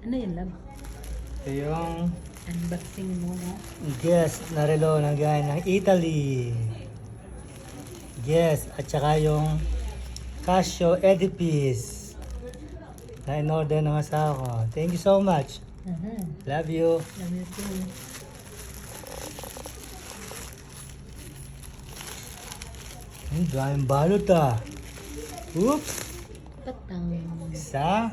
Ano yan, love? Ito yung Unboxing mo, no? Guess na relo ng galing ng Italy. Guess. At saka yung Casio Edifice na in-order ng asawa ko. Thank you so much. Love you. Love you too. Daming balot ah. Oops. Patang. Isa.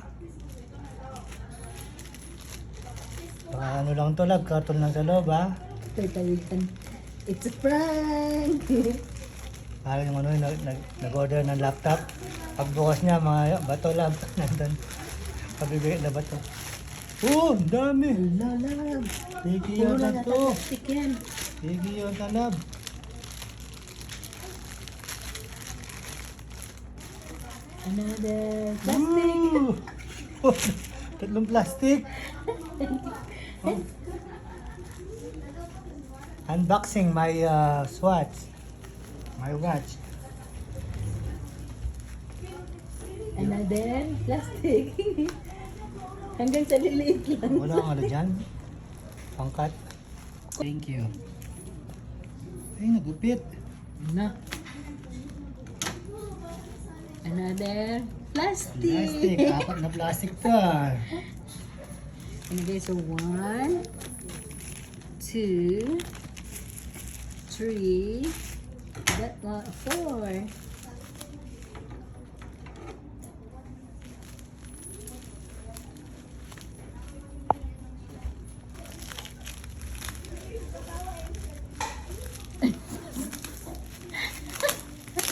Baka ano lang to, love. Karton lang sa loob ah. Tatawitan. It's a prank! Parang yung ano, nag-order ng laptop. Pagbukas niya, mga bato lab. Nandun. Pabibigay na bato. Oh, ang dami. Ala, love. Sige Puro yun na lang to. plastic yan. Sige yun na lab. Another plastic. Woo! Tatlong plastic. Oh. Unboxing my swatch. My watch. Another plastic. Hanggang sa liliit lang. Wala kang ano dyan? Pangkat. Thank you. Ay, nagupit. Na. Another plastic. Plastic. Apat na plastic to ah. Okay, so 1, 2, 3, that one, 4.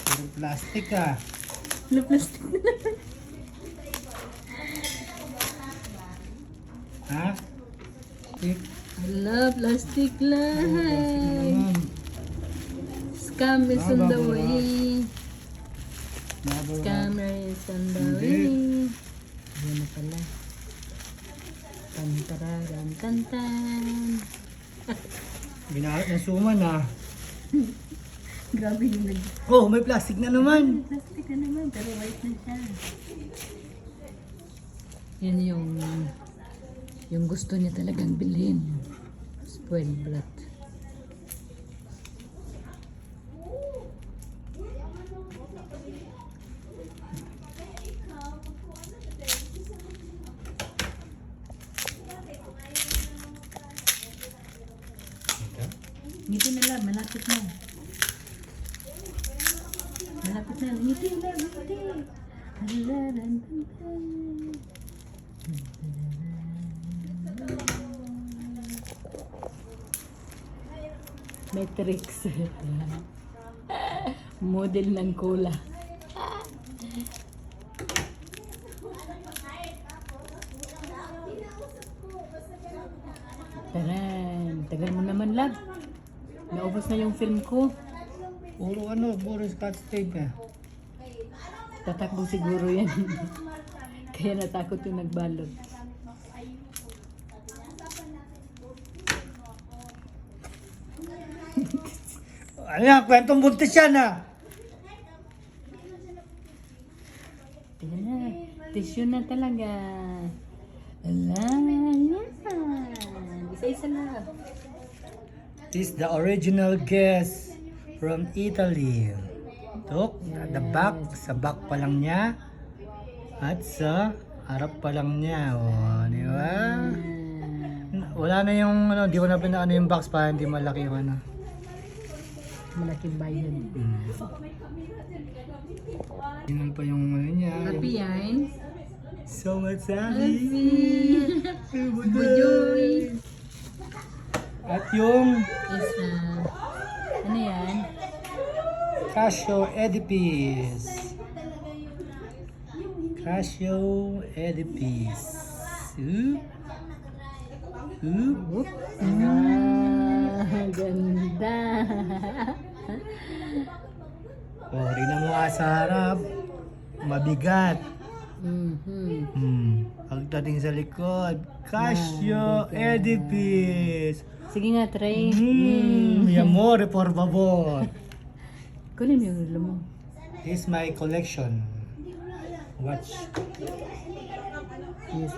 Puro plastic ah. Ano plastic na naman? Ha? Stick. Ala, plastic lang. Naman. Scam is on the Bababa. way. Bababa. Scammer is on the Hindi. way. Yan na pala. Tantararan, tantan. Binahit na suman ah. Grabe yung nag... Oh, may plastic na naman. Plastic na naman, pero white na siya. Yan yung gusto niya talagang bilhin. Spoiled brat. Ngiti na lang, malapit na. Malapit na, ngiti na, ngiti. Halaran, Matrix. Model ng cola. Taran, tagal mo naman, love. Naubos na yung film ko. Puro scotch tape eh. Tatakbo siguro yan. Kaya natakot yung nagbalot. Ano yan? Kwentong buntis yan ah. Ayan na. Tissue na talaga. Ala, yan. Isa-isa lang. This is the original guess from Italy. Ito, the back, sa back pa lang niya. At sa harap pa lang niya. Oh, di ba? Wala na yung, ano, di ko na pinaano yung box para hindi malaki yung ano. Malaking bayan. Yun pa yung ano niya. Happy yan. So much Happy. happy. Bujoy. At yung Isa. Ano yan? Casio Edifice. Casio Edifice. Oop. Oop. Oop. Ah, ganda. Oh, tingnan mo nga sa harap. Mabigat. Pagdating sa likod, Casio Edifice. Sige nga, try. Mi amore, por favor. Kunin mo yung relo mo. This is my collection. Watch. Yes,